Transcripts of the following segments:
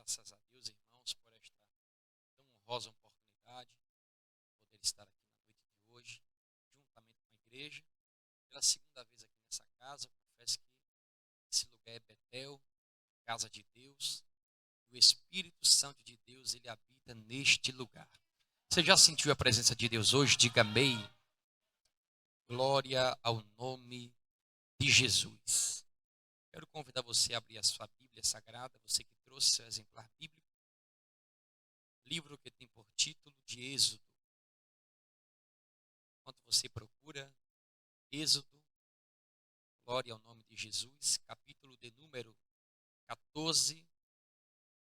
graças a Deus, irmãos, por esta tão honrosa oportunidade de poder estar aqui na noite de hoje, juntamente com a igreja, pela segunda vez aqui nessa casa. Eu confesso que esse lugar é Betel, casa de Deus, e o Espírito Santo de Deus, ele habita neste lugar. Você já sentiu a presença de Deus hoje? Diga amém. Glória ao nome de Jesus. Quero convidar você a abrir a sua Bíblia Sagrada, você que trouxe seu exemplar bíblico, livro que tem por título de Êxodo. Enquanto você procura Êxodo, glória ao nome de Jesus, capítulo de número 14,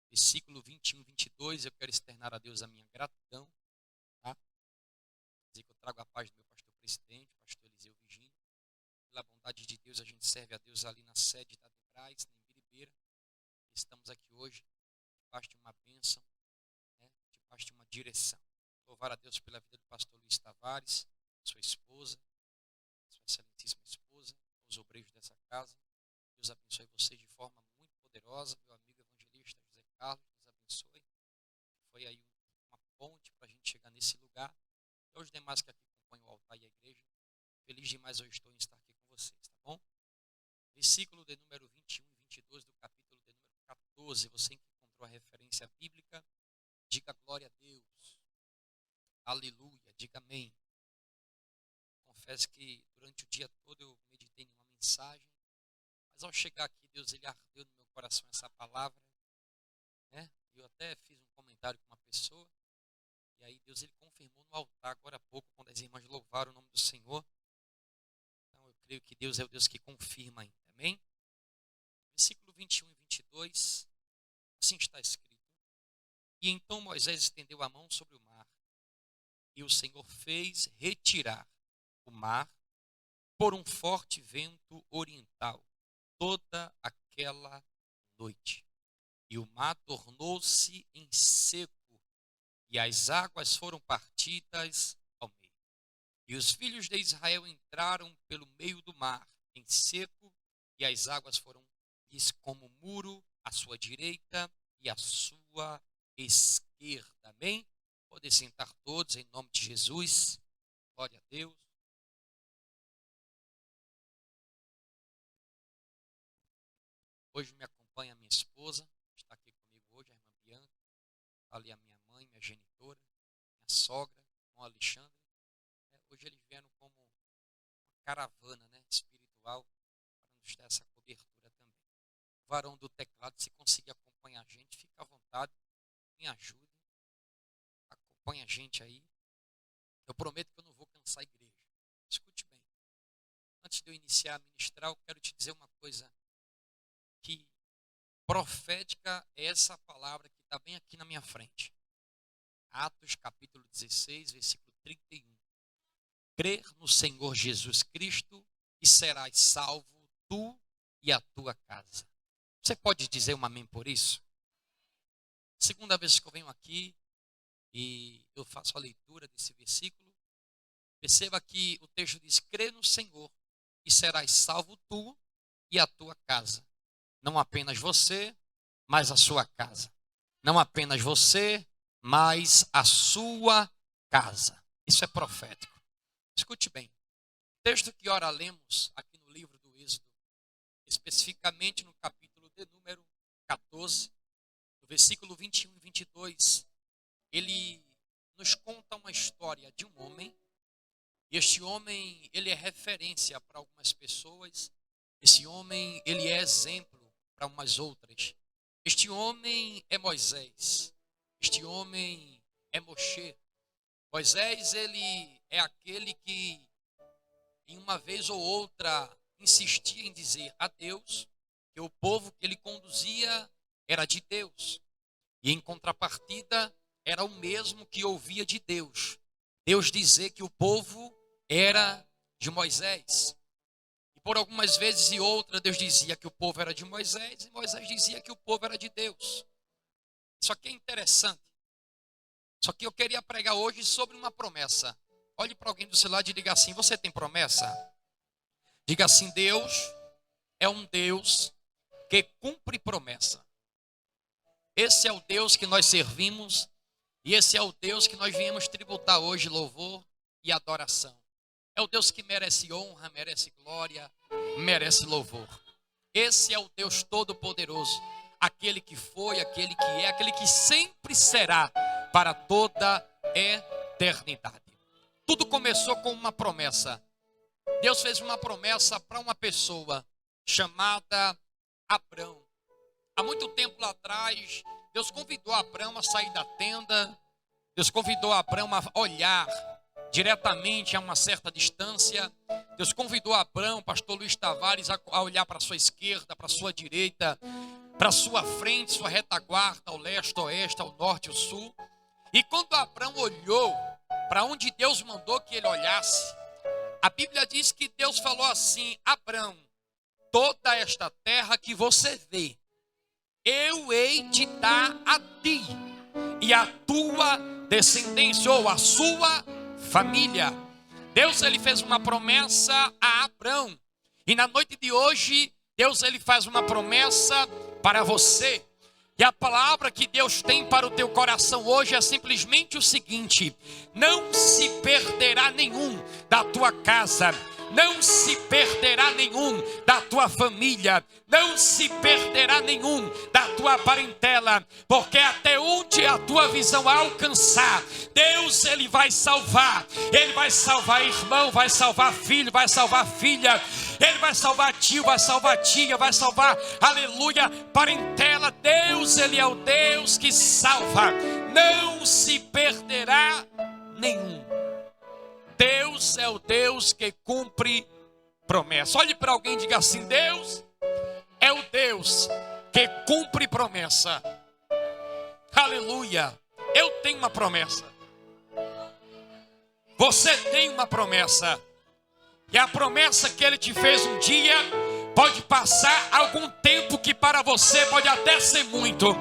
versículo 21 e 22, eu quero externar a Deus a minha gratidão, tá? Dizer que eu trago a paz do meu pastor presidente, pastor Eliseu Vigínia. Pela bondade de Deus, a gente serve a Deus ali na sede da Debrais, em Biribeira. Estamos aqui hoje, debaixo de uma bênção, né? Debaixo de uma direção. Louvar a Deus pela vida do pastor Luiz Tavares, sua esposa, sua excelentíssima esposa, os obreiros dessa casa. Deus abençoe vocês de forma muito poderosa. Meu amigo evangelista José Carlos, Deus abençoe. Foi aí uma ponte para a gente chegar nesse lugar. E aos demais que aqui acompanham o altar e a igreja, feliz demais eu estou em estar aqui com vocês, tá bom? Versículo de número 21 e 22 do capítulo de número 14. Você que encontrou a referência bíblica, diga glória a Deus. Aleluia, diga amém. Confesso que durante o dia todo eu meditei em uma mensagem, mas ao chegar aqui, Deus ele ardeu no meu coração essa palavra, né? Eu até fiz um comentário com uma pessoa, e aí Deus ele confirmou no altar agora há pouco, quando as irmãs louvaram o nome do Senhor. Então eu creio que Deus é o Deus que confirma ainda, amém? Versículo 21 e 22, assim está escrito: E então Moisés estendeu a mão sobre o mar, e o Senhor fez retirar o mar por um forte vento oriental toda aquela noite. E o mar tornou-se em seco, e as águas foram partidas ao meio. E os filhos de Israel entraram pelo meio do mar em seco, e as águas foram-lhes como muro à sua direita e à sua esquerda. Amém? Podem sentar todos em nome de Jesus. Glória a Deus. Hoje me acompanha a minha esposa, está aqui comigo hoje, a irmã Bianca, ali a minha mãe, minha genitora, minha sogra, o irmão Alexandre. Hoje eles vieram como uma caravana, né, espiritual, para nos dar essa cobertura também. O varão do teclado, se conseguir acompanhar a gente, fica à vontade, me ajude, acompanha a gente aí. Eu prometo que eu não vou cansar a igreja. Escute bem. Antes de eu iniciar a ministrar, eu quero te dizer uma coisa que profética é essa palavra que está bem aqui na minha frente. Atos capítulo 16, versículo 31. Crer no Senhor Jesus Cristo e serás salvo tu e a tua casa. Você pode dizer um amém por isso? Segunda vez que eu venho aqui e eu faço a leitura desse versículo, perceba que o texto diz: crê no Senhor e serás salvo tu e a tua casa. Não apenas você, mas a sua casa. Não apenas você, mas a sua casa. Isso é profético. Escute bem. O texto que ora lemos aqui no livro do Êxodo, especificamente no capítulo de número 14, no versículo 21 e 22, ele nos conta uma história de um homem. E este homem, ele é referência para algumas pessoas. Esse homem, ele é exemplo para umas outras. Este homem é Moisés. Este homem é Moshe. Moisés, ele é aquele que, em uma vez ou outra, insistia em dizer a Deus que o povo que ele conduzia era de Deus. E, em contrapartida, era o mesmo que ouvia de Deus. Deus dizer que o povo era de Moisés. E por algumas vezes e outra, Deus dizia que o povo era de Moisés, e Moisés dizia que o povo era de Deus. Isso aqui é interessante. Só que eu queria pregar hoje sobre uma promessa. Olhe para alguém do seu lado e diga assim: você tem promessa? Diga assim: Deus é um Deus que cumpre promessa. Esse é o Deus que nós servimos e esse é o Deus que nós viemos tributar hoje louvor e adoração. É o Deus que merece honra, merece glória, merece louvor. Esse é o Deus Todo-Poderoso, aquele que foi, aquele que é, aquele que sempre será para toda eternidade. Tudo começou com uma promessa. Deus fez uma promessa para uma pessoa chamada Abrão. Há muito tempo lá atrás, Deus convidou Abrão a sair da tenda. Deus convidou Abrão a olhar diretamente a uma certa distância. Deus convidou Abrão, pastor Luiz Tavares, a olhar para a sua esquerda, para a sua direita, para a sua frente, sua retaguarda, ao leste, ao oeste, ao norte, ao sul. E quando Abrão olhou para onde Deus mandou que ele olhasse, a Bíblia diz que Deus falou assim: Abrão, toda esta terra que você vê, eu hei de dar a ti e a tua descendência, ou a sua família. Deus, ele fez uma promessa a Abrão. E na noite de hoje, Deus, ele faz uma promessa para você. E a palavra que Deus tem para o teu coração hoje é simplesmente o seguinte: não se perderá nenhum da tua casa, não se perderá nenhum da tua família, não se perderá nenhum da tua parentela, porque até onde a tua visão alcançar, Deus, ele vai salvar irmão, vai salvar filho, vai salvar filha, ele vai salvar tio, vai salvar tia, vai salvar, aleluia, parentela. Deus, ele é o Deus que salva, não se perderá nenhum. Deus é o Deus que cumpre promessa. Olhe para alguém e diga assim: Deus é o Deus que cumpre promessa. Aleluia. Eu tenho uma promessa. Você tem uma promessa. E a promessa que ele te fez um dia pode passar algum tempo que para você pode até ser muito,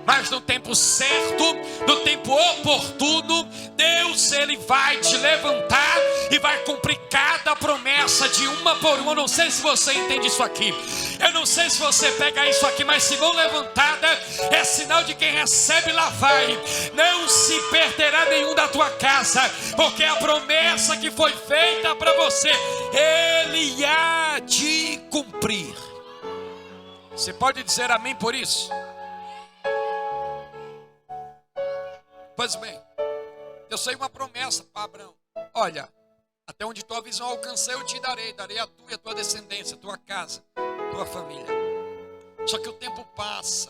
mas no tempo certo, no tempo oportuno, Deus, ele vai te levantar e vai cumprir cada promessa de uma por uma. Eu não sei se você entende isso aqui, eu não sei se você pega isso aqui, mas se mão levantada é sinal de quem recebe, lá vai. Não se perderá nenhum da tua casa, porque a promessa que foi feita para você, ele há de cumprir. Você pode dizer amém por isso? Pois bem, eu sei uma promessa para Abraão: olha, até onde tua visão alcançar eu te darei a tua e a tua descendência, a tua casa, a tua família. Só que o tempo passa,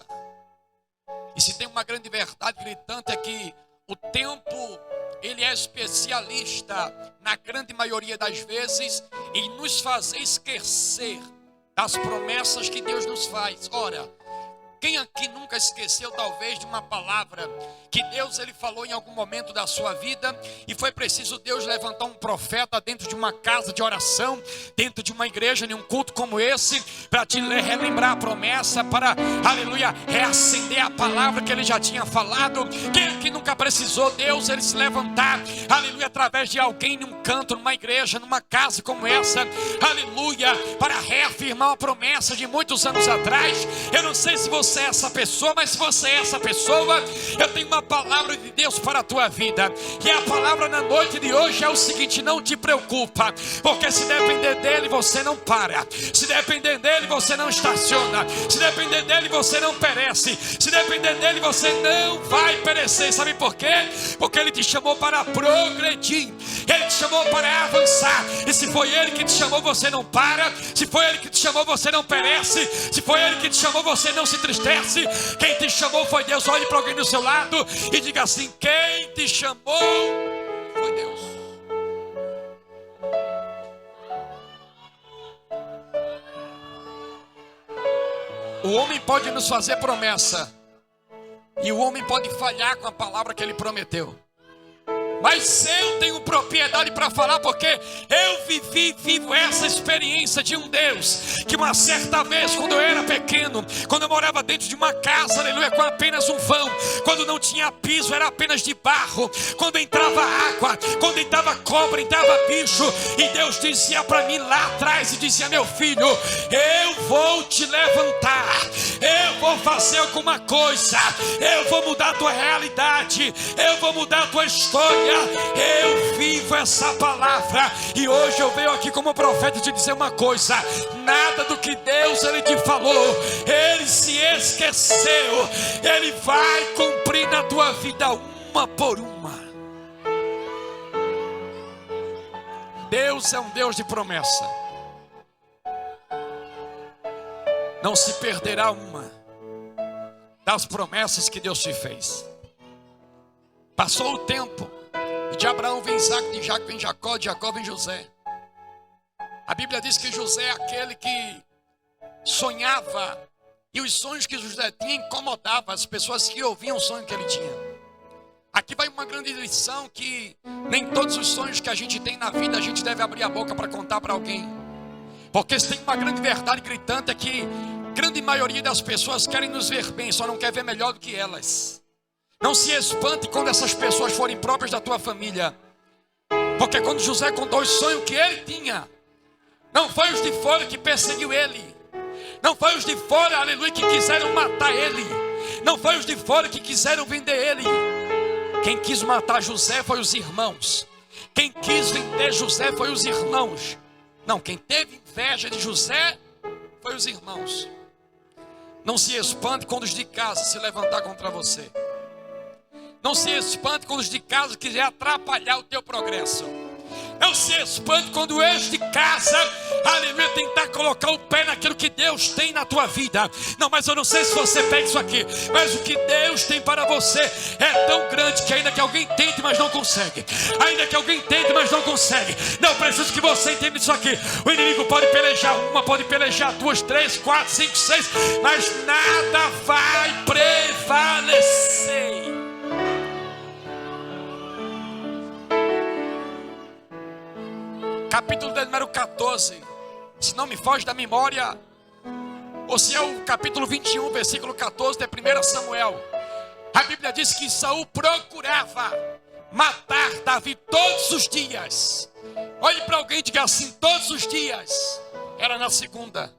e se tem uma grande verdade gritante é que o tempo, ele é especialista, na grande maioria das vezes, em nos fazer esquecer das promessas que Deus nos faz. Ora, quem aqui nunca esqueceu talvez de uma palavra que Deus, ele falou em algum momento da sua vida, e foi preciso Deus levantar um profeta dentro de uma casa de oração, dentro de uma igreja, em um culto como esse, para te relembrar a promessa, para, aleluia, reacender a palavra que ele já tinha falado. Quem aqui nunca precisou Deus, ele se levantar, aleluia, através de alguém num canto, numa igreja, numa casa como essa, aleluia, para reafirmar uma promessa de muitos anos atrás? Eu não sei se você é essa pessoa, mas se você é essa pessoa, eu tenho uma palavra de Deus para a tua vida. E a palavra na noite de hoje é o seguinte: não te preocupa, porque se depender dele você não para, se depender dele você não estaciona, se depender dele você não perece, se depender dele você não vai perecer. Sabe por quê? Porque ele te chamou para progredir, ele te chamou para avançar. E se foi ele que te chamou, você não para. Se foi ele que te chamou, você não perece. Se foi ele que te chamou, você não se entristece. Quem te chamou foi Deus. Olhe para alguém do seu lado e diga assim: quem te chamou foi Deus. O homem pode nos fazer promessa, e o homem pode falhar com a palavra que ele prometeu. Mas eu tenho propriedade para falar, porque eu vivo essa experiência de um Deus que uma certa vez, quando eu era pequeno, quando eu morava dentro de uma casa, aleluia, com apenas um vão, quando não tinha piso, era apenas de barro, quando entrava água, quando entrava cobra, entrava bicho, e Deus dizia para mim lá atrás, e dizia: meu filho, eu vou te levantar, eu vou fazer alguma coisa, eu vou mudar a tua realidade, eu vou mudar a tua história. Eu vivo essa palavra, e hoje eu venho aqui como profeta te dizer uma coisa: nada do que Deus ele te falou, ele se esqueceu, ele vai cumprir na tua vida uma por uma. Deus é um Deus de promessa. Não se perderá uma das promessas que Deus te fez. Passou o tempo, e de Abraão vem Isaac, de Isaac vem Jacó, de Jacó vem José. A Bíblia diz que José é aquele que sonhava, e os sonhos que José tinha incomodavam as pessoas que ouviam o sonho que ele tinha. Aqui vai uma grande lição, que nem todos os sonhos que a gente tem na vida a gente deve abrir a boca para contar para alguém. Porque se tem uma grande verdade gritante, é que a grande maioria das pessoas querem nos ver bem, só não quer ver melhor do que elas. Não se espante quando essas pessoas forem próprias da tua família. Porque quando José contou o sonho que ele tinha, não foi os de fora que perseguiu ele, não foi os de fora, aleluia, que quiseram matar ele, não foi os de fora que quiseram vender ele. Quem quis matar José foi os irmãos. Quem quis vender José foi os irmãos. Não, quem teve inveja de José foi os irmãos. Não se espante quando os de casa se levantar contra você. Não se espante quando os de casa quiser atrapalhar o teu progresso. Não se espante quando os de casa, aleluia, tentar colocar o pé naquilo que Deus tem na tua vida. Não, mas eu não sei se você pega isso aqui, mas o que Deus tem para você é tão grande que ainda que alguém tente, mas não consegue. Ainda que alguém tente, mas não consegue. Não, preciso que você entenda isso aqui. O inimigo pode pelejar uma, pode pelejar duas, três, quatro, cinco, seis, mas nada vai prevalecer. Capítulo de número 14, se não me foge da memória, ou se é o capítulo 21, versículo 14 de 1 Samuel. A Bíblia diz que Saul procurava matar Davi todos os dias. Olhe para alguém e diga assim: todos os dias. Era na segunda,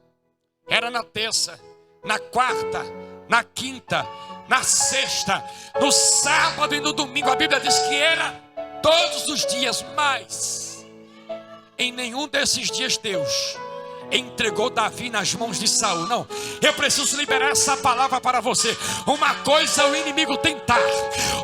era na terça, na quarta, na quinta, na sexta, no sábado e no domingo. A Bíblia diz que era todos os dias, mas em nenhum desses dias Deus entregou Davi nas mãos de Saul. Não, eu preciso liberar essa palavra para você. Uma coisa é o inimigo tentar,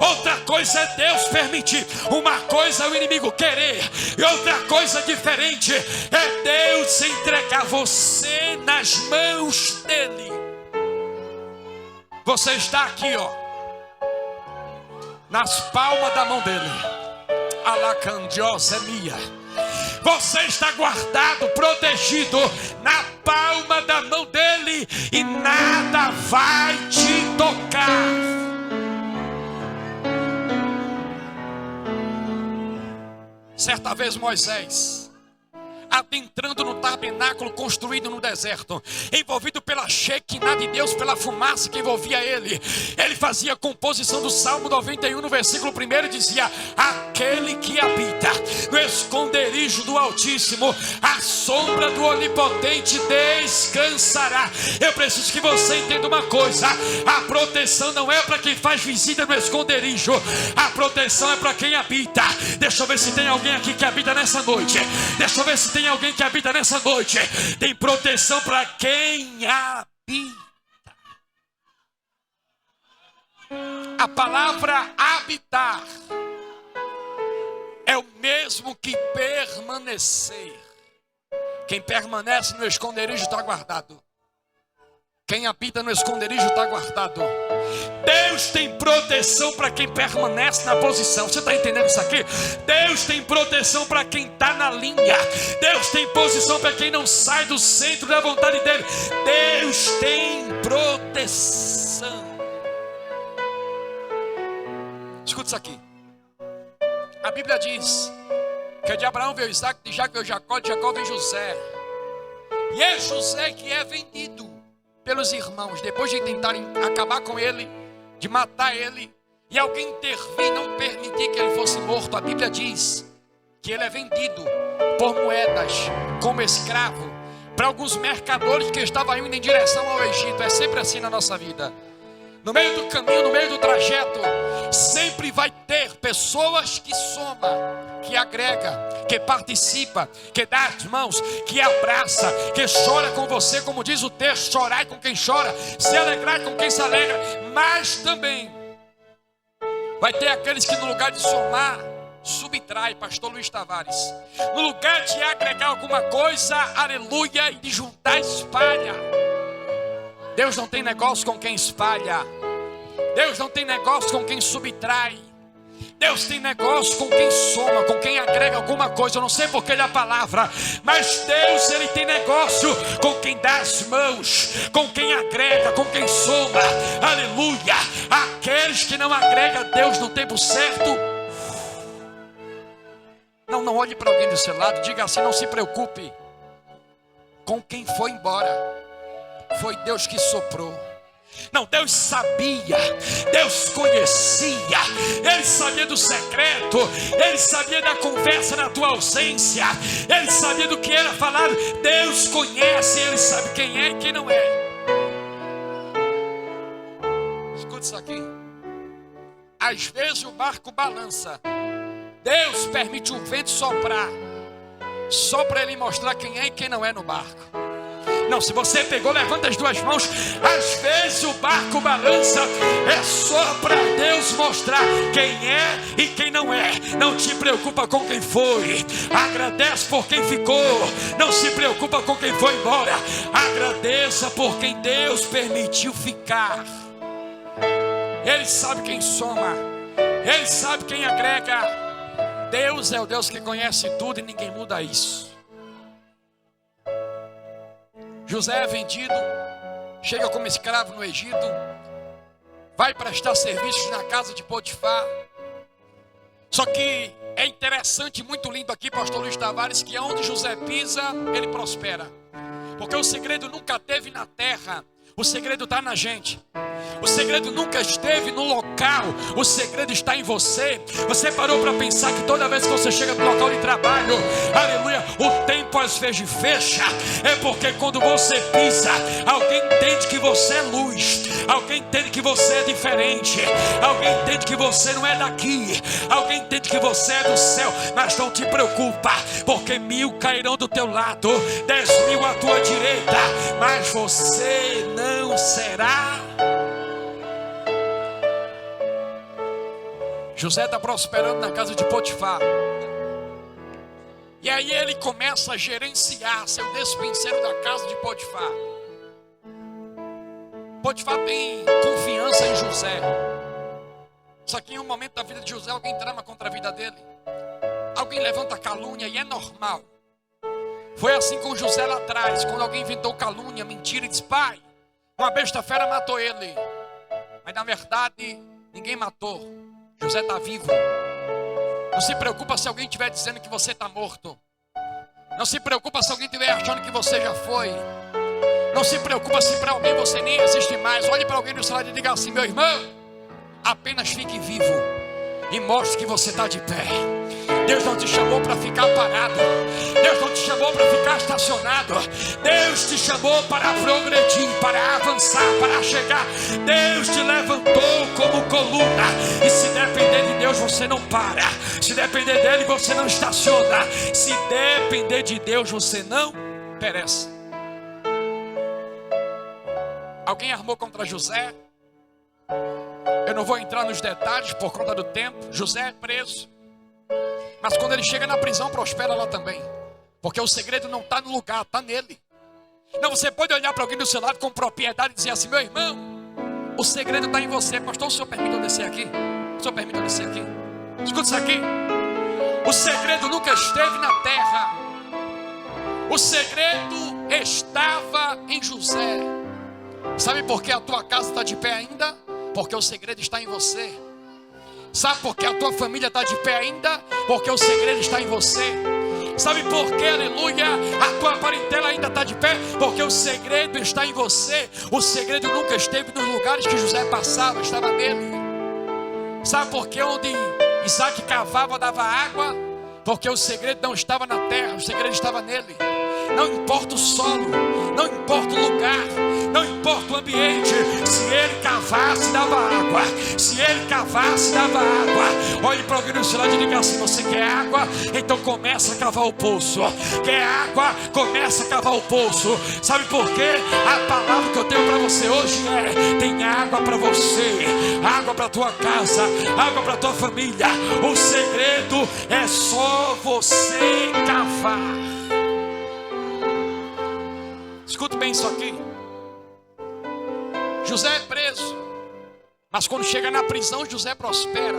outra coisa é Deus permitir. Uma coisa é o inimigo querer, e outra coisa diferente é Deus entregar você nas mãos dele. Você está aqui, ó, nas palmas da mão dele. Alacandiosemia. Você está guardado, protegido na palma da mão dele, e nada vai te tocar. Certa vez Moisés, adentrando no tabernáculo construído no deserto, envolvido pela Shekinah de Deus, pela fumaça que envolvia ele, ele fazia a composição do Salmo 91 no versículo 1 e dizia: aquele que habita no esconderijo do Altíssimo, a sombra do Onipotente descansará. Eu preciso que você entenda uma coisa: a proteção não é para quem faz visita no esconderijo, a proteção é para quem habita. Deixa eu ver se tem alguém aqui que habita nessa noite. Deixa eu ver se tem alguém que habita nessa noite. Tem proteção para quem habita. A palavra habitar é o mesmo que permanecer. Quem permanece no esconderijo está guardado. Quem habita no esconderijo está guardado. Deus tem proteção para quem permanece na posição. Você está entendendo isso aqui? Deus tem proteção para quem está na linha. Deus tem posição para quem não sai do centro da vontade dele. Deus tem proteção. Escuta isso aqui. A Bíblia diz que de Abraão veio Isaac, de Isaac veio Jacó, de Jacó veio José. E é José que é vendido pelos irmãos, depois de tentarem acabar com ele, de matar ele, e alguém intervir, não permitir que ele fosse morto. A Bíblia diz que ele é vendido por moedas, como escravo, para alguns mercadores que estavam indo em direção ao Egito. É sempre assim na nossa vida. No meio do caminho, no meio do trajeto, sempre vai ter pessoas que somam, que agrega, que participa, que dá as mãos, que abraça, que chora com você, como diz o texto: chorar com quem chora, se alegrar com quem se alegra. Mas também vai ter aqueles que no lugar de somar, subtrai. Pastor Luiz Tavares, no lugar de agregar alguma coisa, aleluia, e de juntar, espalha. Deus não tem negócio com quem espalha. Deus não tem negócio com quem subtrai. Deus tem negócio com quem soma, com quem agrega alguma coisa. Eu não sei porquê da palavra, mas Deus, Ele tem negócio com quem dá as mãos, com quem agrega, com quem soma. Aleluia. Aqueles que não agregam Deus no tempo certo. Não olhe para alguém do seu lado, diga assim: não se preocupe com quem foi embora. Foi Deus que soprou. Não, Deus sabia, Deus conhecia, Ele sabia do secreto, Ele sabia da conversa na tua ausência, Ele sabia do que era falado. Deus conhece, Ele sabe quem é e quem não é. Escuta isso aqui. Às vezes o barco balança, Deus permite o vento soprar, só para Ele mostrar quem é e quem não é no barco. Não, se você pegou, levanta as duas mãos. Às vezes o barco balança, é só para Deus mostrar quem é e quem não é. Não te preocupa com quem foi, agradece por quem ficou. Não se preocupa com quem foi embora, agradeça por quem Deus permitiu ficar. Ele sabe quem soma, Ele sabe quem agrega. Deus é o Deus que conhece tudo e ninguém muda isso. José é vendido, chega como escravo no Egito, vai prestar serviços na casa de Potifar. Só que é interessante, muito lindo aqui, pastor Luiz Tavares, que onde José pisa, ele prospera. Porque o segredo nunca teve na terra, o segredo está na gente. O segredo nunca esteve no local, o segredo está em você. Você parou para pensar que toda vez que você chega no local de trabalho, aleluia, o tempo às vezes fecha? É porque quando você pisa, alguém entende que você é luz, alguém entende que você é diferente, alguém entende que você não é daqui, alguém entende que você é do céu. Mas não te preocupa, porque 1000 cairão do teu lado, 10.000 à tua direita, mas você não será. José está prosperando na casa de Potifar. E aí ele começa a gerenciar, ser o despenseiro da casa de Potifar. Potifar tem confiança em José. Só que em um momento da vida de José, alguém trama contra a vida dele. Alguém levanta calúnia e é normal. Foi assim com José lá atrás, quando alguém inventou calúnia, mentira e disse: pai, uma besta fera matou ele. Mas na verdade, ninguém matou. José está vivo. Não se preocupa se alguém estiver dizendo que você está morto. Não se preocupa se alguém estiver achando que você já foi. Não se preocupa se para alguém você nem existe mais. Olhe para alguém do seu lado e diga assim: meu irmão, apenas fique vivo e mostre que você está de pé. Deus não te chamou para ficar parado. Deus não te chamou para ficar estacionado. Deus te chamou para progredir, para avançar, para chegar. Deus te levantou como coluna. E se depender de Deus, você não para. Se depender dele, você não estaciona. Se depender de Deus, você não perece. Alguém armou contra José. Eu não vou entrar nos detalhes por conta do tempo. José é preso. Mas quando ele chega na prisão, prospera lá também. Porque o segredo não está no lugar, está nele. Não, você pode olhar para alguém do seu lado com propriedade e dizer assim: meu irmão, o segredo está em você. Pastor, o senhor permite eu descer aqui? O senhor permite eu descer aqui? Escuta isso aqui. O segredo nunca esteve na terra. O segredo estava em José. Sabe por que a tua casa está de pé ainda? Porque o segredo está em você. Sabe por que a tua família está de pé ainda? Porque o segredo está em você. Sabe por quê, aleluia? A tua parentela ainda está de pé, porque o segredo está em você. O segredo nunca esteve nos lugares que José passava, estava nele. Sabe por quê? Onde Isaac cavava, dava água? Porque o segredo não estava na terra, o segredo estava nele. Não importa o solo, não importa o lugar, não importa o ambiente. Se ele cavasse, dava água. Se ele cavasse, dava água. Olhe para alguém no seu lado e diga assim: você quer água? Então começa a cavar o poço. Quer água? Começa a cavar o poço. Sabe por quê? A palavra que eu tenho para você hoje é: tem água para você, água para tua casa, água para tua família. O segredo é só você cavar. Escute bem isso aqui. José é preso, mas quando chega na prisão, José prospera.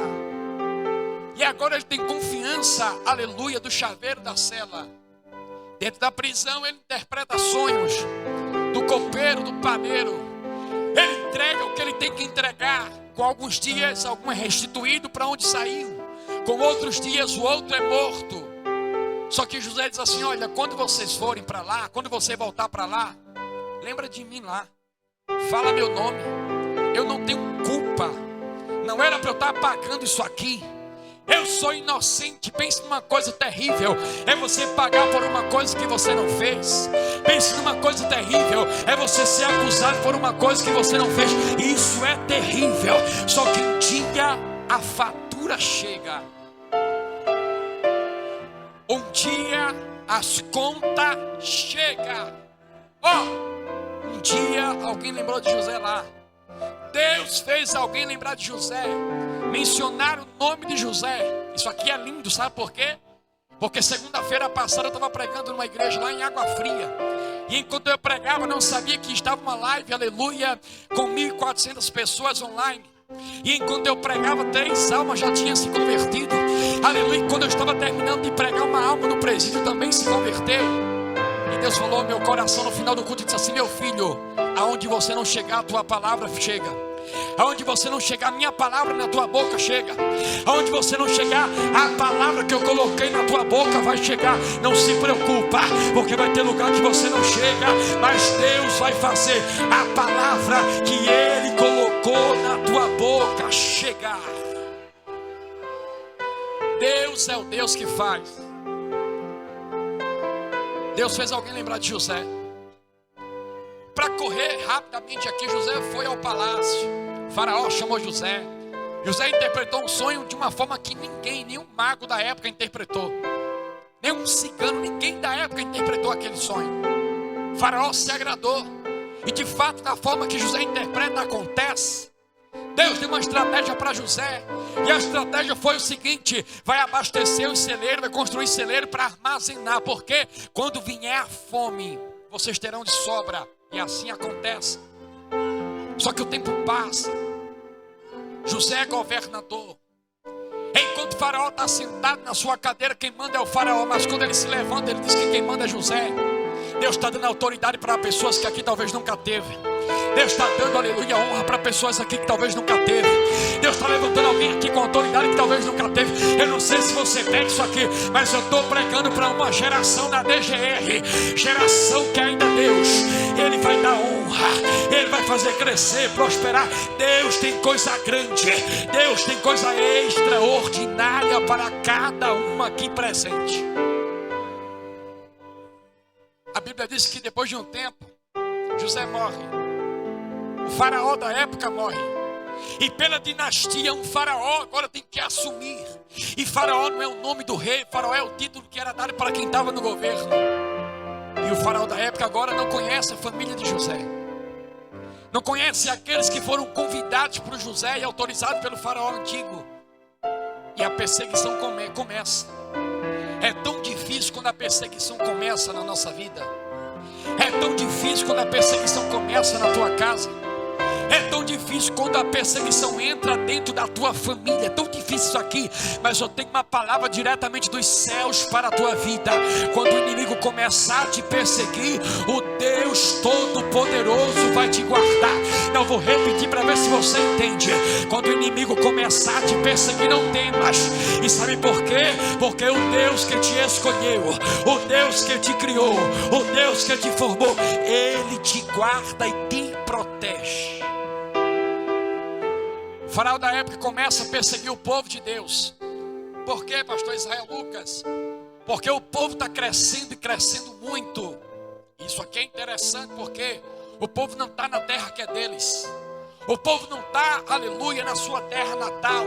E agora ele tem confiança, aleluia, do chaveiro da cela. Dentro da prisão ele interpreta sonhos do copeiro, do padeiro. Ele entrega o que ele tem que entregar. Com alguns dias, algum é restituído para onde saiu. Com outros dias, o outro é morto. Só que José diz assim: olha, quando vocês forem para lá, quando você voltar para lá, lembra de mim lá, fala meu nome. Eu não tenho culpa, não era para eu estar pagando isso aqui. Eu sou inocente. Pense numa coisa terrível, é você pagar por uma coisa que você não fez. Pense numa coisa terrível, é você ser acusado por uma coisa que você não fez. Isso é terrível. Só que um dia a fatura chega. Um dia as contas chegam. Um dia alguém lembrou de José lá. Deus fez alguém lembrar de José. Mencionar o nome de José. Isso aqui é lindo, sabe por quê? Porque segunda-feira passada eu estava pregando numa igreja lá em Água Fria. E enquanto eu pregava, não sabia que estava uma live, aleluia, com 1.400 pessoas online. E enquanto eu pregava, 3 almas já tinham se convertido. Aleluia. Quando eu estava terminando de pregar, uma alma no presídio também se converteu. E Deus falou ao meu coração no final do culto e disse assim: meu filho, aonde você não chegar, a tua palavra chega. Aonde você não chegar, a minha palavra na tua boca chega. Aonde você não chegar, a palavra que eu coloquei na tua boca vai chegar. Não se preocupa, porque vai ter lugar que você não chega, mas Deus vai fazer a palavra que Ele colocou na tua boca chegar. Deus é o Deus que faz. Deus fez alguém lembrar de José. Para correr rapidamente aqui, José foi ao palácio. O faraó chamou José. José interpretou um sonho de uma forma que ninguém, nenhum mago da época interpretou. Nenhum cigano, ninguém da época interpretou aquele sonho. O faraó se agradou. E de fato, da forma que José interpreta, acontece. Deus deu uma estratégia para José. E a estratégia foi o seguinte: vai abastecer os celeiros, vai construir celeiro para armazenar. Porque quando vier a fome, vocês terão de sobra. E assim acontece. Só que o tempo passa. José é governador. Enquanto o faraó está sentado na sua cadeira, quem manda é o faraó. Mas quando ele se levanta, ele diz que quem manda é José. Deus está dando autoridade para pessoas que aqui talvez nunca teve. Deus está dando, aleluia, honra para pessoas aqui que talvez nunca teve. Deus está levantando alguém aqui com autoridade que talvez nunca teve. Eu não sei se você pega isso aqui, mas eu estou pregando para uma geração da DGR. Geração que ainda Deus, Ele vai dar honra, Ele vai fazer crescer, prosperar. Deus tem coisa grande, Deus tem coisa extraordinária para cada uma aqui presente. A Bíblia diz que depois de um tempo, José morre. O faraó da época morre. E pela dinastia, um faraó agora tem que assumir. E faraó não é o nome do rei, faraó é o título que era dado para quem estava no governo. E o faraó da época agora não conhece a família de José. Não conhece aqueles que foram convidados por José e autorizados pelo faraó antigo. E a perseguição começa. É tão difícil quando a perseguição começa na nossa vida. É tão difícil quando a perseguição começa na tua casa. É tão difícil difícil quando a perseguição entra dentro da tua família. É tão difícil isso aqui, mas eu tenho uma palavra diretamente dos céus para a tua vida. Quando o inimigo começar a te perseguir, o Deus Todo-Poderoso vai te guardar. Eu vou repetir para ver se você entende. Quando o inimigo começar a te perseguir, não temas. E sabe por quê? Porque o Deus que te escolheu, o Deus que te criou, o Deus que te formou, Ele te guarda e te protege. O faraó da época começa a perseguir o povo de Deus. Por quê, pastor Israel Lucas? Porque o povo está crescendo e crescendo muito. Isso aqui é interessante porque o povo não está na terra que é deles. O povo não está, aleluia, na sua terra natal.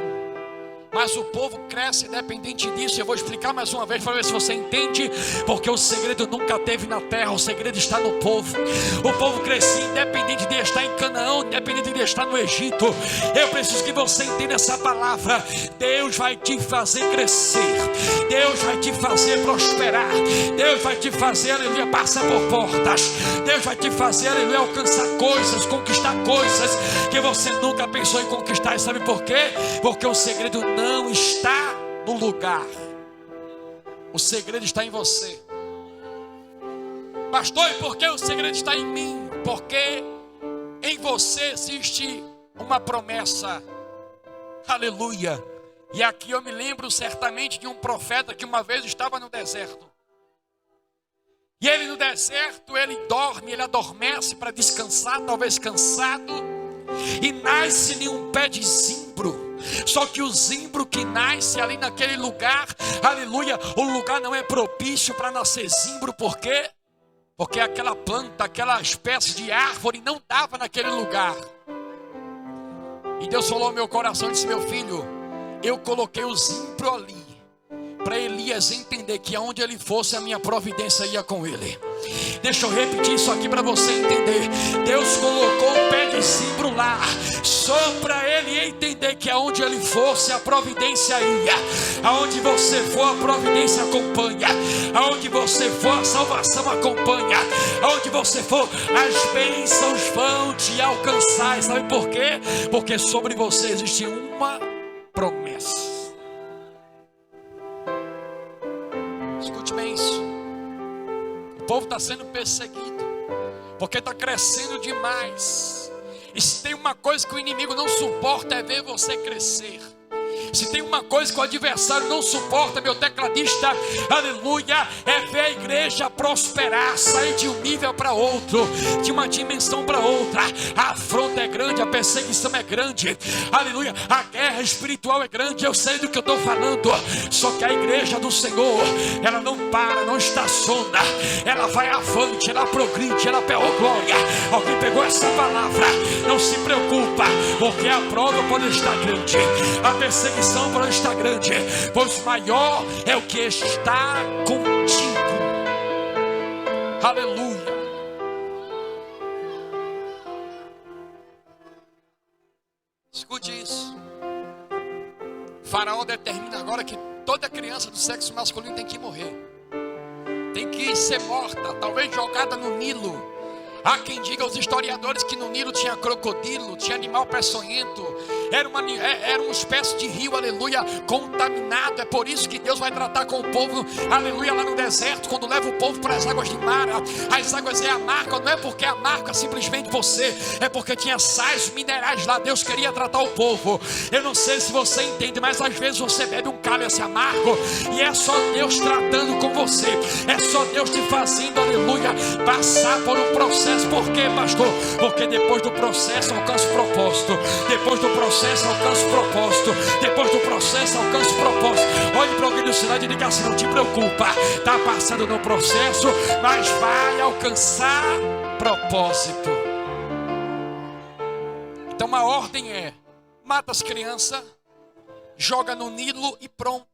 Mas o povo cresce independente disso. Eu vou explicar mais uma vez para ver se você entende. Porque o segredo nunca teve na terra, o segredo está no povo. O povo crescia independente de estar em Canaã, independente de estar no Egito. Eu preciso que você entenda essa palavra. Deus vai te fazer crescer, Deus vai te fazer prosperar, Deus vai te fazer, aleluia, passar por portas. Deus vai te fazer, aleluia, alcançar coisas, conquistar coisas que você nunca pensou em conquistar. E sabe por quê? Porque o segredo não está no lugar, o segredo está em você. Pastor, e por que o segredo está em mim? Porque em você existe uma promessa. Aleluia. E aqui eu me lembro certamente de um profeta que uma vez estava no deserto. E ele no deserto, ele dorme, ele adormece para descansar, talvez cansado. E nasce-lhe um pé de zimbro. Só que o zimbro que nasce ali naquele lugar, aleluia, o lugar não é propício para nascer zimbro. Por quê? Porque aquela planta, aquela espécie de árvore não dava naquele lugar. E Deus falou ao meu coração e disse: meu filho, eu coloquei o zimbro ali para Elias entender que aonde ele fosse, a minha providência ia com ele. Deixa eu repetir isso aqui para você entender. Deus colocou o pé de zimbro lá, só para ele entender que aonde ele fosse, a providência ia. Aonde você for, a providência acompanha. Aonde você for, a salvação acompanha. Aonde você for, as bênçãos vão te alcançar. E sabe por quê? Porque sobre você existe uma promessa. Escute bem isso. O povo está sendo perseguido porque está crescendo demais. E se tem uma coisa que o inimigo não suporta, é ver você crescer. Se tem uma coisa que o adversário não suporta, meu tecladista, aleluia, é ver a igreja prosperar, sair de um nível para outro, de uma dimensão para outra. A afronta é grande, a perseguição é grande, aleluia, a guerra espiritual é grande. Eu sei do que eu estou falando. Só que a igreja do Senhor, ela não para, não estaciona, ela vai avante, ela progride, ela pega glória. Alguém pegou essa palavra? Não se preocupa, porque a prova pode estar grande, a perseguição pode estar grande, pois maior é o que está contigo. Aleluia. Escute isso. O faraó determina agora que toda criança do sexo masculino tem que morrer, tem que ser morta, talvez jogada no Nilo. Há quem diga, os historiadores, que no Nilo tinha crocodilo, tinha animal peçonhento, era uma espécie de rio, aleluia, contaminado. É por isso que Deus vai tratar com o povo, aleluia, lá no deserto, quando leva o povo para as águas de Mara. As águas é amarga, não é porque é amarga simplesmente você, é porque tinha sais minerais lá. Deus queria tratar o povo. Eu não sei se você entende, mas às vezes você bebe um cálice amargo e é só Deus tratando com você, é só Deus te fazendo, aleluia, passar por um processo. Por quê, pastor? Porque depois do processo alcança o propósito. Depois do processo alcança o propósito. Depois do processo alcança o propósito. Olhe para alguém do cidade e diga assim: não te preocupa, está passando no processo, mas vai alcançar propósito. Então a ordem é: mata as crianças, joga no Nilo e pronto.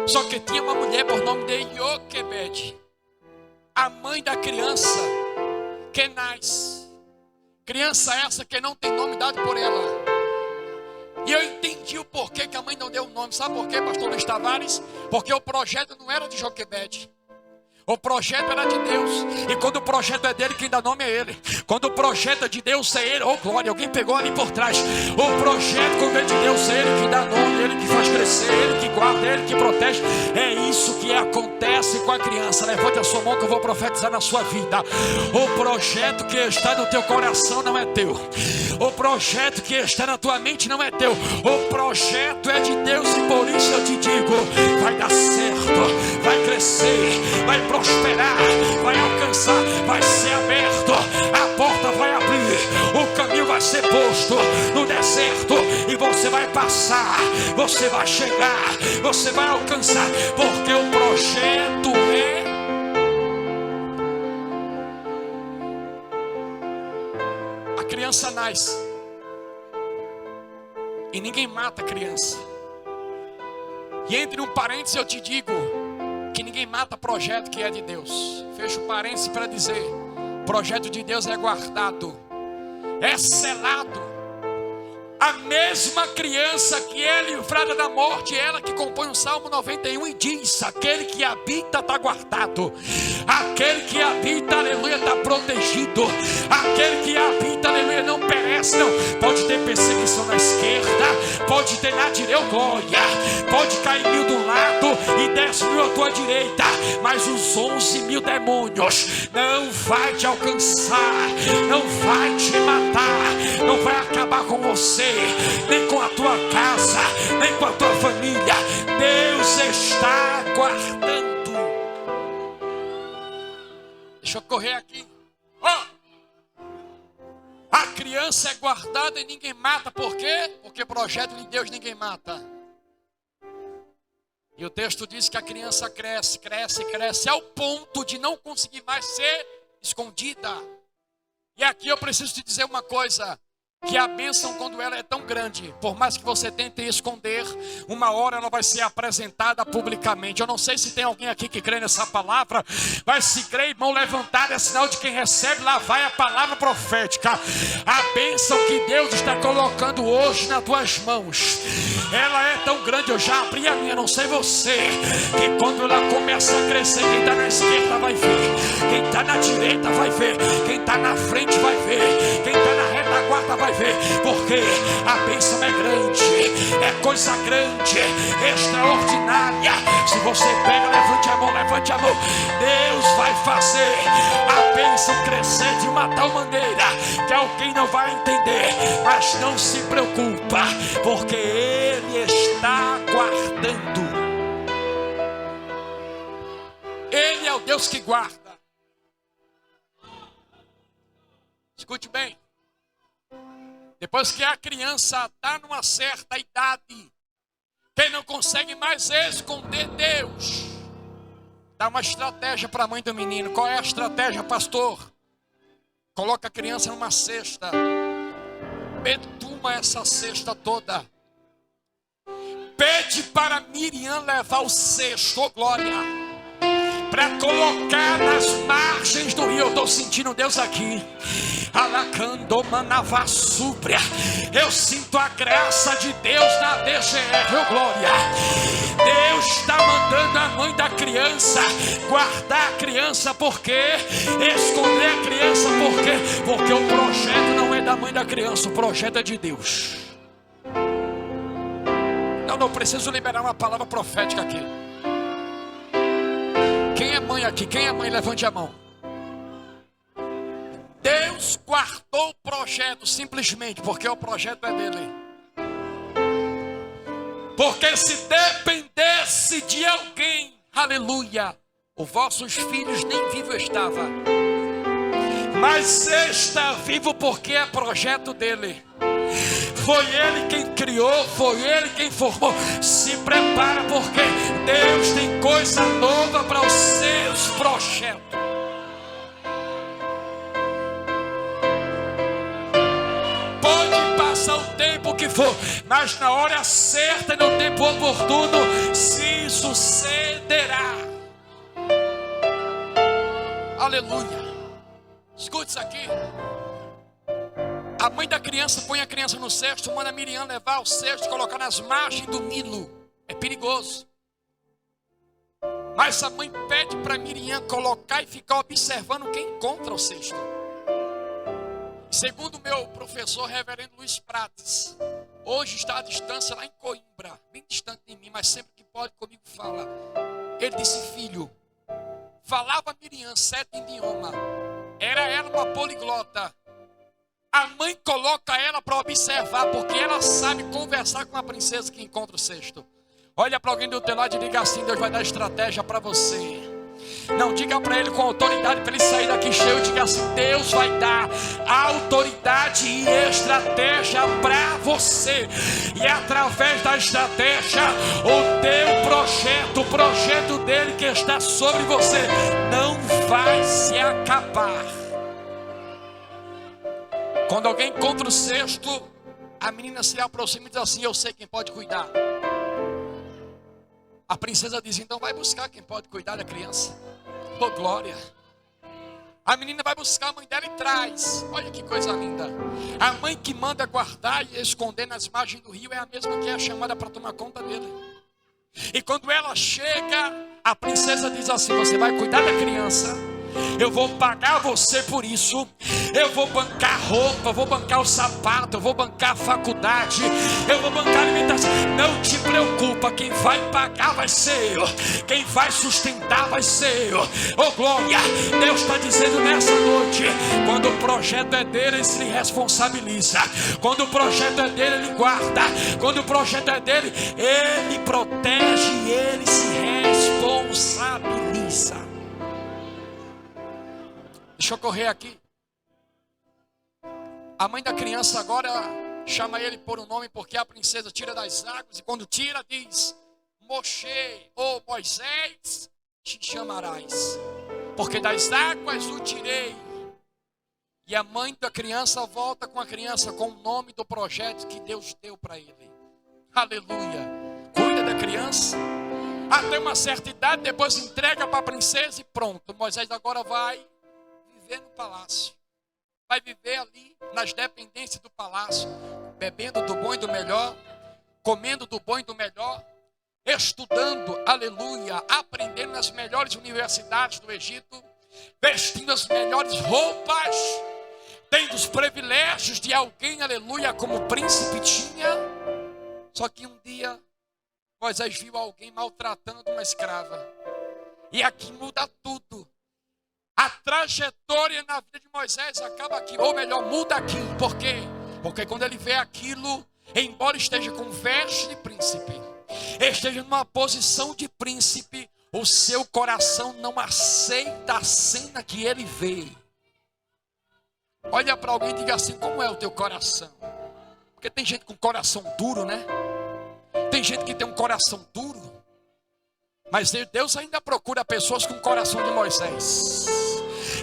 Só que tinha uma mulher por nome de Ioquebede, a mãe da criança que nasce. Criança essa que não tem nome dado por ela. E eu entendi o porquê que a mãe não deu o nome. Sabe por quê, pastor Luiz Tavares? Porque o projeto não era de Joquebede. O projeto era de Deus. E quando o projeto é dele, quem dá nome é ele. Quando o projeto é de Deus, é ele. Oh glória, alguém pegou ali por trás. O projeto, quando é de Deus, é ele que dá nome, ele que faz crescer, ele que guarda, ele que protege. É isso que acontece com a criança. Levante a sua mão que eu vou profetizar na sua vida. O projeto que está no teu coração não é teu. O projeto que está na tua mente não é teu. O projeto é de Deus e por isso eu te digo, vai dar certo, vai crescer, vai prosperar, vai alcançar, vai ser aberto, a porta vai abrir, o caminho vai ser posto no deserto e você vai passar, você vai chegar, você vai alcançar, porque o projeto é... A criança nasce e ninguém mata a criança. E entre um parênteses eu te digo que ninguém mata projeto que é de Deus. Fecho parênteses para dizer, projeto de Deus é guardado, é selado. A mesma criança que é livrada da morte, ela que compõe o Salmo 91 e diz, aquele que habita está guardado, aquele que habita, aleluia, está protegido, aquele que habita, aleluia, não perece, não. Pode ter perseguição na esquerda, pode ter na direita, glória, pode cair 1000 de um lado e 10.000 à tua direita, mas os 11.000 demônios não vai te alcançar, não vai te matar, não vai acabar com você, nem com a tua casa, nem com a tua família. Deus está guardando. Deixa eu correr aqui. A criança é guardada e ninguém mata. Por quê? Porque projeto de Deus ninguém mata. E o texto diz que a criança cresce, cresce, cresce, ao ponto de não conseguir mais ser escondida. E aqui eu preciso te dizer uma coisa, que a bênção, quando ela é tão grande, por mais que você tente esconder, uma hora ela vai ser apresentada publicamente. Eu não sei se tem alguém aqui que crê nessa palavra, mas se crê, mão levantada é sinal de quem recebe. Lá vai a palavra profética. A bênção que Deus está colocando hoje nas tuas mãos, ela é tão grande. Eu já abri a minha, não sei você, que quando ela começa a crescer, quem está na esquerda vai ver, quem está na direita vai ver, quem está na frente vai ver, quem está na retaguarda vai ver, porque a bênção é grande, é coisa grande, extraordinária. Se você pega, levante a mão, levante a mão. Deus vai fazer a bênção crescer de uma tal maneira que alguém não vai entender, mas não se preocupa, porque Ele está guardando. Ele é o Deus que guarda. Escute bem. Depois que a criança está numa certa idade, quem não consegue mais esconder Deus, dá uma estratégia para a mãe do menino. Qual é a estratégia, pastor? Coloca a criança numa cesta, betuma essa cesta toda, pede para Miriam levar o cesto, oh glória, para colocar nas margens do rio. Eu estou sentindo Deus aqui. Eu sinto a graça de Deus na DGR, oh glória. Deus está mandando a mãe da criança guardar a criança. Por quê? Esconder a criança. Por quê? Porque o projeto não é da mãe da criança, o projeto é de Deus. Eu não preciso liberar uma palavra profética aqui. Quem é mãe aqui? Quem é mãe? Levante a mão. Deus guardou o projeto simplesmente porque o projeto é dele. Porque se dependesse de alguém, aleluia, os vossos filhos nem vivo estava. Mas está vivo porque é projeto dele. Foi Ele quem criou, foi Ele quem formou. Se prepara, porque Deus tem coisa nova para os seus projetos. Pode passar o tempo que for, mas na hora certa e no tempo oportuno se sucederá. Aleluia. Escute isso aqui. A mãe da criança põe a criança no cesto, manda a Miriam levar o cesto e colocar nas margens do Nilo. É perigoso. Mas a mãe pede para Miriam colocar e ficar observando quem encontra o cesto. Segundo o meu professor, reverendo Luiz Prates, hoje está à distância lá em Coimbra, bem distante de mim, mas sempre que pode comigo fala. Ele disse: filho, falava Miriam 7 idiomas, era ela uma poliglota. A mãe coloca ela para observar, porque ela sabe conversar com a princesa que encontra o cesto. Olha para alguém do teu lado e diga assim: Deus vai dar estratégia para você. Não, diga para ele com autoridade, para ele sair daqui cheio. Diga assim: Deus vai dar autoridade e estratégia para você. E através da estratégia, o teu projeto, o projeto dele que está sobre você, não vai se acabar. Quando alguém encontra o cesto, a menina se aproxima e diz assim: eu sei quem pode cuidar. A princesa diz: então vai buscar quem pode cuidar da criança. Oh, glória. A menina vai buscar a mãe dela e traz. Olha que coisa linda. A mãe que manda guardar e esconder nas margens do rio é a mesma que é chamada para tomar conta dele. E quando ela chega, a princesa diz assim: você vai cuidar da criança, eu vou pagar você por isso, eu vou bancar roupa, eu vou bancar o sapato, eu vou bancar a faculdade, eu vou bancar a alimentação. Não te preocupa, quem vai pagar vai ser eu, quem vai sustentar vai ser eu. Oh glória, Deus está dizendo nessa noite: quando o projeto é dele, ele se responsabiliza. Quando o projeto é dele, ele guarda. Quando o projeto é dele, ele protege e ele se responsabiliza. Deixa eu correr aqui. A mãe da criança agora chama ele por um nome, porque a princesa tira das águas. E quando tira, diz: Moshe, ou Moisés, te chamarás, porque das águas o tirei. E a mãe da criança volta com a criança com o nome do projeto que Deus deu para ele. Aleluia. Cuida da criança até uma certa idade, depois entrega para a princesa e pronto. Moisés agora vai viver no palácio, vai viver ali nas dependências do palácio, bebendo do bom e do melhor, comendo do bom e do melhor, estudando, aleluia, aprendendo nas melhores universidades do Egito, vestindo as melhores roupas, tendo os privilégios de alguém, aleluia, como o príncipe tinha. Só que um dia Moisés viu alguém maltratando uma escrava, e aqui muda tudo. A trajetória na vida de Moisés acaba aqui, ou melhor, muda aqui. Por quê? Porque quando ele vê aquilo, embora esteja com veste de príncipe, esteja numa posição de príncipe, o seu coração não aceita a cena que ele vê. Olha para alguém e diga assim: como é o teu coração? Porque tem gente com coração duro, né? Tem gente que tem um coração duro. Mas Deus ainda procura pessoas com o coração de Moisés,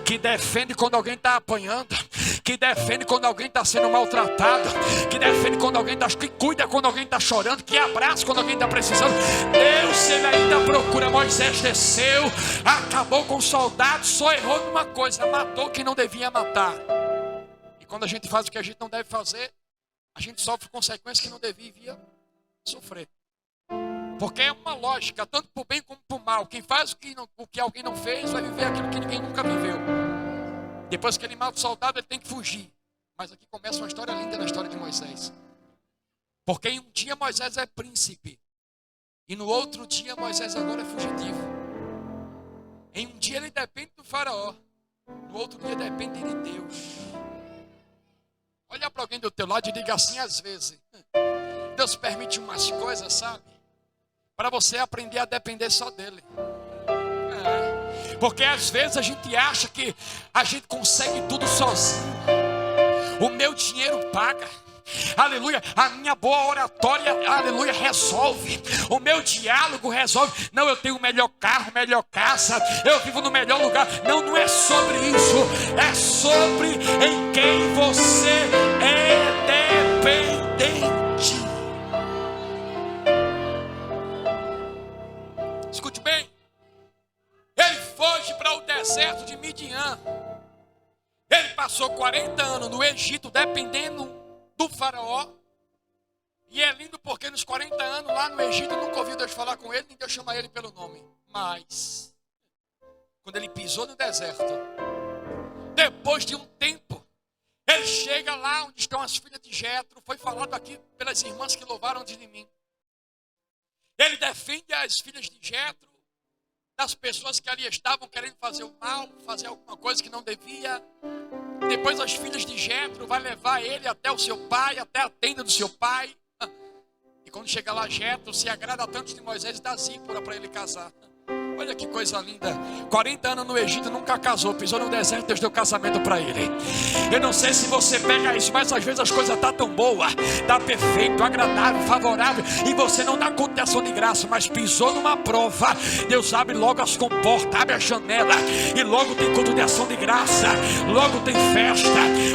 que defende quando alguém está apanhando, que defende quando alguém está sendo maltratado, que defende quando alguém está, que cuida quando alguém está chorando, que abraça quando alguém está precisando. Deus, ele ainda procura. Moisés desceu, acabou com os soldados, só errou numa coisa: matou quem não devia matar. E quando a gente faz o que a gente não deve fazer, a gente sofre consequências que não devia sofrer. Porque é uma lógica, tanto para o bem como para o mal. Quem faz o que alguém não fez, vai viver aquilo que ninguém nunca viveu. Depois que ele mata o soldado, ele tem que fugir. Mas aqui começa uma história linda na história de Moisés. Porque em um dia Moisés é príncipe, e no outro dia Moisés agora é fugitivo. Em um dia ele depende do faraó, no outro dia depende de Deus. Olha para alguém do teu lado e diga assim: às vezes Deus permite umas coisas, sabe, para você aprender a depender só dele. Porque às vezes a gente acha que a gente consegue tudo sozinho. O meu dinheiro paga, aleluia, a minha boa oratória, aleluia, resolve, o meu diálogo resolve. Não, eu tenho o melhor carro, melhor casa, eu vivo no melhor lugar. Não, não é sobre isso. É sobre em quem você é dependente. Escute bem. Ele foge para o deserto de Midian. Ele passou 40 anos no Egito dependendo do faraó. E é lindo porque menos 40 anos lá no Egito, nunca ouviu Deus falar com ele, nem Deus chamar ele pelo nome. Mas, quando ele pisou no deserto, depois de um tempo, ele chega lá onde estão as filhas de Jetro. Foi falado aqui pelas irmãs que louvaram de mim. Ele defende as filhas de Jetro das pessoas que ali estavam querendo fazer o mal, fazer alguma coisa que não devia. Depois as filhas de Jetro vai levar ele até o seu pai, até a tenda do seu pai. E quando chega lá, Jetro se agrada tanto de Moisés e dá Zípora para ele casar. Olha que coisa linda. 40 anos no Egito, nunca casou. Pisou no deserto, Deus deu casamento para ele. Eu não sei se você pega isso, mas às vezes as coisas estão tão boas, está perfeito, agradável, favorável, e você não dá conta de ação de graça. Mas pisou numa prova, Deus abre logo as comportas, abre a janela, e logo tem culto de ação de graça. Logo tem festa,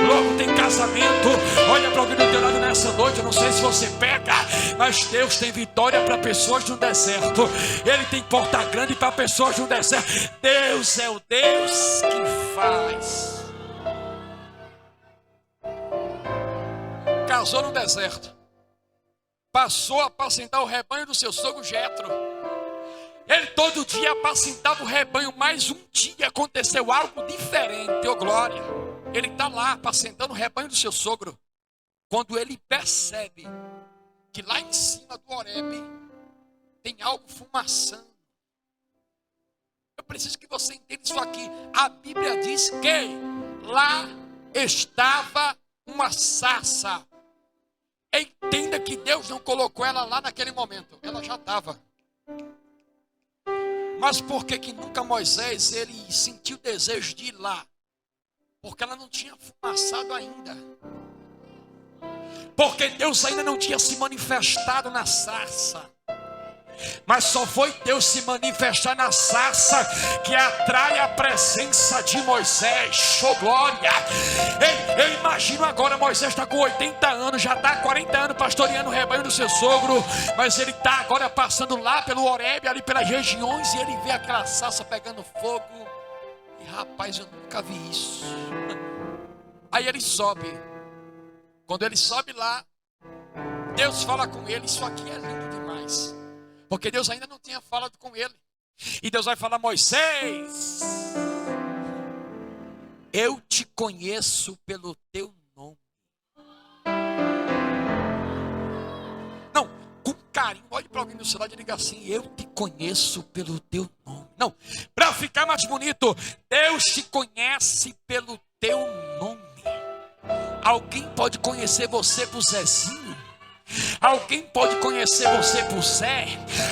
logo tem casamento. Olha para alguém do teu lado nessa noite. Eu não sei se você pega, mas Deus tem vitória para pessoas no deserto. Ele tem porta grande para pessoas no deserto. Deus é o Deus que faz. Casou no deserto, passou a apacentar o rebanho do seu sogro Jetro. Ele todo dia apacentava o rebanho, mas um dia aconteceu algo diferente. Oh glória! Ele está lá apacentando o rebanho do seu sogro, quando ele percebe que lá em cima do Horebe tem algo fumaçando. Eu preciso que você entenda isso aqui. A Bíblia diz que lá estava uma sarça. Entenda que Deus não colocou ela lá naquele momento. Ela já estava. Mas por que nunca Moisés ele sentiu desejo de ir lá? Porque ela não tinha fumaçado ainda. Porque Deus ainda não tinha se manifestado na sarça. Mas só foi Deus se manifestar na sarça que atrai a presença de Moisés. Oh glória! Eu imagino agora, Moisés está com 80 anos, já está 40 anos pastoreando o rebanho do seu sogro, mas ele está agora passando lá pelo Horebe, ali pelas regiões, e ele vê aquela sarça pegando fogo. E rapaz, eu nunca vi isso. Aí ele sobe. Quando ele sobe lá, Deus fala com ele. Isso aqui é lindo demais, porque Deus ainda não tinha falado com ele. E Deus vai falar: Moisés, eu te conheço pelo teu nome. Não, com carinho, olhe para alguém do seu lado e diga assim: eu te conheço pelo teu nome. Não, para ficar mais bonito, Deus te conhece pelo teu nome. Alguém pode conhecer você por Zezinho. Alguém pode conhecer você por Zé.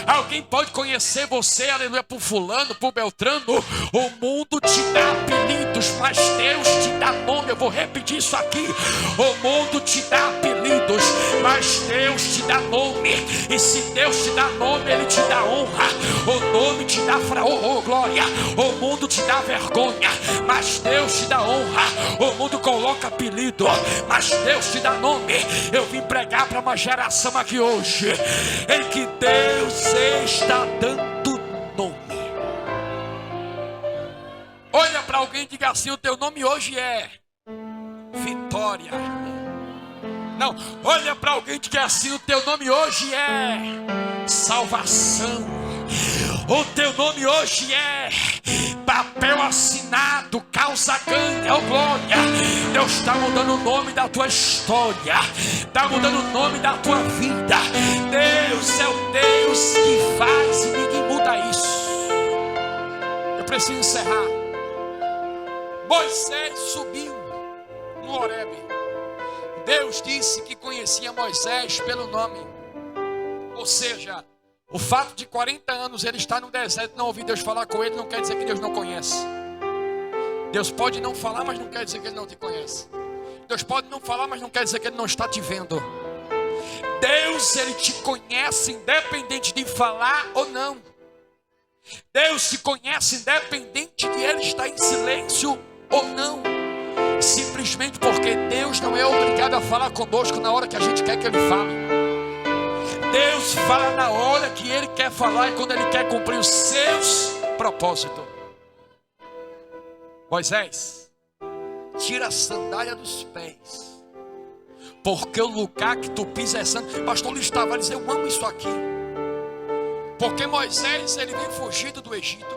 Alguém pode conhecer você, aleluia, por fulano, por Beltrano. O mundo te dá apelidos, mas Deus te dá nome. Eu vou repetir isso aqui. O mundo te dá apelidos, mas Deus te dá nome. E se Deus te dá nome, Ele te dá honra. O nome te dá glória. O mundo te dá vergonha, mas Deus te dá honra. O mundo coloca apelido, mas Deus te dá nome. Eu vim pregar para uma geração aqui hoje em que Deus está dando nome. Olha para alguém e diga assim: o teu nome hoje é Vitória. Não, olha para alguém e diga assim: o teu nome hoje é Salvação. O teu nome hoje é papel assinado, causa ganha, oh glória. Deus está mudando o nome da tua história, está mudando o nome da tua vida. Deus é o Deus que faz e ninguém muda isso. Eu preciso encerrar. Moisés subiu no Horebe. Deus disse que conhecia Moisés pelo nome. Ou seja, o fato de 40 anos ele estar no deserto e não ouvir Deus falar com ele, não quer dizer que Deus não conhece. Deus pode não falar, mas não quer dizer que Ele não te conhece. Deus pode não falar, mas não quer dizer que Ele não está te vendo. Deus, Ele te conhece independente de falar ou não. Deus te conhece independente de Ele estar em silêncio ou não. Simplesmente porque Deus não é obrigado a falar conosco na hora que a gente quer que Ele fale. Deus fala na hora que Ele quer falar e quando Ele quer cumprir os seus propósitos. Moisés, tira a sandália dos pés, porque o lugar que tu pisa é santo. Pastor Luiz Tavares, eu amo isso aqui. Porque Moisés, ele vem fugido do Egito.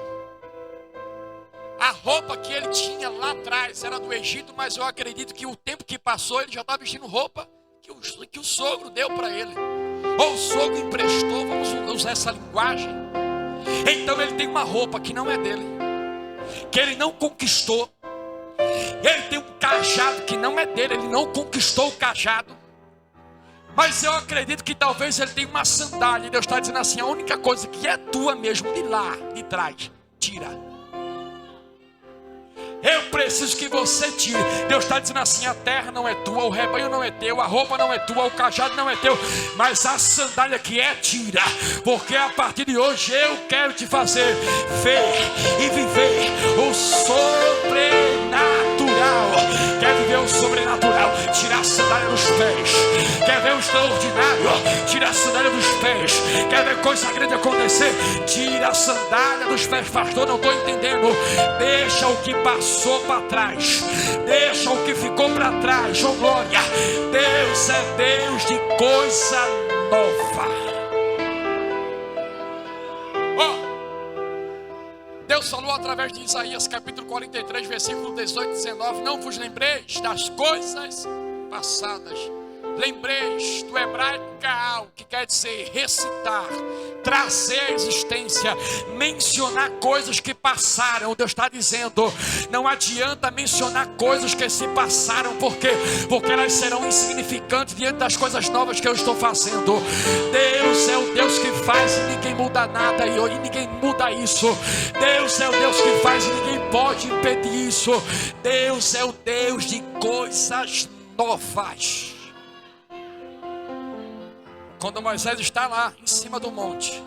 A roupa que ele tinha lá atrás era do Egito, mas eu acredito que o tempo que passou, ele já estava vestindo roupa que o sogro deu para ele. Ou o sogro emprestou, vamos usar essa linguagem. Então ele tem uma roupa que não é dele, que ele não conquistou. Ele tem um cajado que não é dele, ele não conquistou o cajado. Mas eu acredito que talvez ele tenha uma sandália. E Deus está dizendo assim: a única coisa que é tua mesmo, de lá, de trás, tira. Eu preciso que você tire. Deus está dizendo assim: a terra não é tua, o rebanho não é teu, a roupa não é tua, o cajado não é teu, mas a sandália que é, tira. Porque a partir de hoje eu quero te fazer ver e viver o sobrenatural. Quer viver o sobrenatural? Tira a sandália dos pés. Quer ver o extraordinário? Tira a sandália dos pés. Quer ver coisa grande acontecer? Tira a sandália dos pés. Pastor, não estou entendendo. Deixa o que passou para trás, deixa o que ficou para trás. Oh glória, Deus é Deus de coisa nova. Deus falou através de Isaías capítulo 43, versículo 18 e 19: não vos lembreis das coisas passadas. Lembreis do hebraico kaal, que quer dizer recitar, trazer à existência, mencionar coisas que passaram. Deus está dizendo: não adianta mencionar coisas que se passaram, porque elas serão insignificantes diante das coisas novas que eu estou fazendo. Deus é o Deus que faz e ninguém muda nada, e ninguém muda isso. Deus é o Deus que faz e ninguém pode impedir isso. Deus é o Deus de coisas novas. Quando Moisés está lá em cima do monte,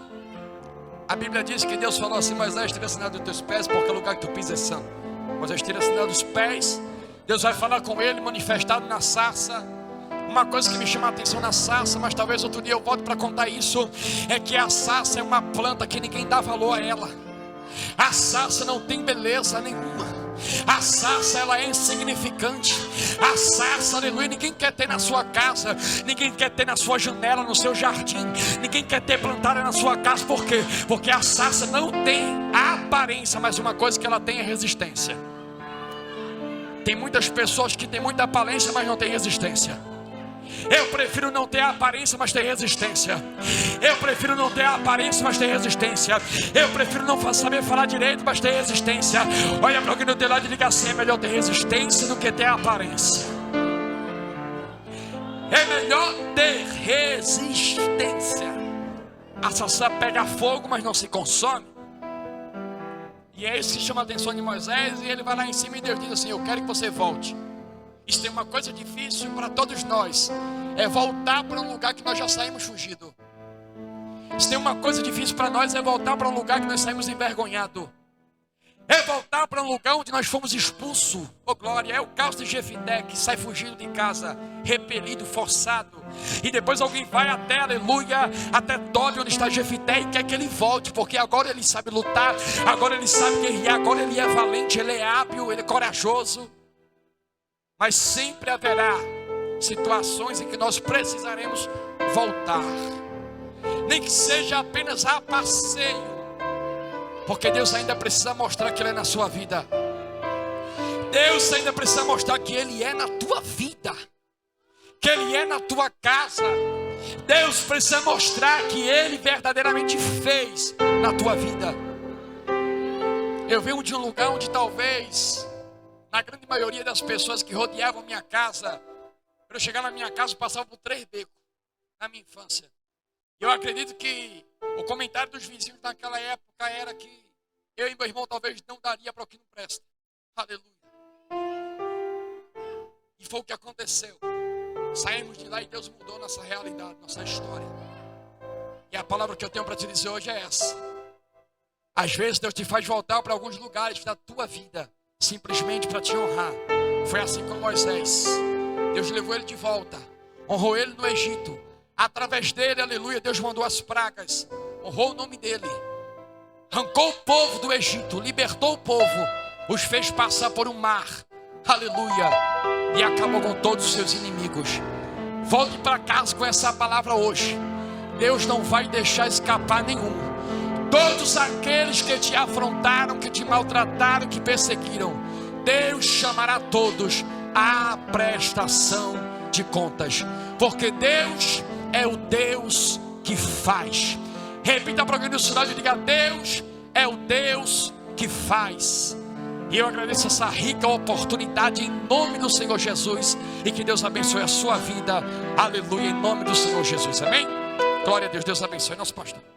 a Bíblia diz que Deus falou assim: Moisés, tira a sandália dos teus pés, porque o lugar que tu pisa é santo. Moisés tira a sandália dos pés. Deus vai falar com ele, manifestado na sarça. Uma coisa que me chama a atenção na sarça, mas talvez outro dia eu volte para contar isso, é que a sarça é uma planta que ninguém dá valor a ela. A sarça não tem beleza nenhuma. A sarça, ela é insignificante. A sarça, aleluia, ninguém quer ter na sua casa, ninguém quer ter na sua janela, no seu jardim, ninguém quer ter plantada na sua casa. Por quê? Porque a sarça não tem aparência, mas uma coisa que ela tem é resistência. Tem muitas pessoas que têm muita aparência, mas não tem resistência. Eu prefiro não ter aparência, mas ter resistência. Eu prefiro não ter aparência, mas ter resistência. Eu prefiro não saber falar direito, mas ter resistência. Olha para alguém do teu lado e diga assim: é melhor ter resistência do que ter aparência. É melhor ter resistência. A sarça pega fogo, mas não se consome. E é isso que chama a atenção de Moisés. E ele vai lá em cima e Deus diz assim: eu quero que você volte. Isso tem uma coisa difícil para todos nós, é voltar para um lugar que nós já saímos fugido. Isso tem uma coisa difícil para nós, é voltar para um lugar que nós saímos envergonhado. É voltar para um lugar onde nós fomos expulsos. Oh glória, é o caso de Jefité, que sai fugindo de casa, repelido, forçado. E depois alguém vai até, aleluia, até Dob, onde está Jefité, e quer que ele volte, porque agora ele sabe lutar, agora ele sabe guerrear, agora ele é valente, ele é hábil, ele é corajoso. Mas sempre haverá situações em que nós precisaremos voltar, nem que seja apenas a passeio, porque Deus ainda precisa mostrar que Ele é na sua vida. Deus ainda precisa mostrar que Ele é na tua vida, que Ele é na tua casa. Deus precisa mostrar que Ele verdadeiramente fez na tua vida. Eu venho de um lugar onde talvez na grande maioria das pessoas que rodeavam minha casa, para eu chegar na minha casa, eu passava por 3 becos na minha infância. Eu acredito que o comentário dos vizinhos naquela época era que eu e meu irmão talvez não daria para o que não presta. Aleluia. E foi o que aconteceu. Saímos de lá e Deus mudou nossa realidade, nossa história. E a palavra que eu tenho para te dizer hoje é essa: às vezes Deus te faz voltar para alguns lugares da tua vida, simplesmente para te honrar. Foi assim com Moisés. Deus levou ele de volta, honrou ele no Egito. Através dele, aleluia, Deus mandou as pragas, honrou o nome dele, arrancou o povo do Egito, libertou o povo, os fez passar por um mar, aleluia, e acabou com todos os seus inimigos. Volte para casa com essa palavra hoje. Deus não vai deixar escapar nenhum. Todos aqueles que te afrontaram, que te maltrataram, que perseguiram, Deus chamará todos à prestação de contas, porque Deus é o Deus que faz. Repita para alguém no sinal e diga: Deus é o Deus que faz. E eu agradeço essa rica oportunidade em nome do Senhor Jesus, e que Deus abençoe a sua vida, aleluia, em nome do Senhor Jesus, amém? Glória a Deus, Deus abençoe nosso pastor.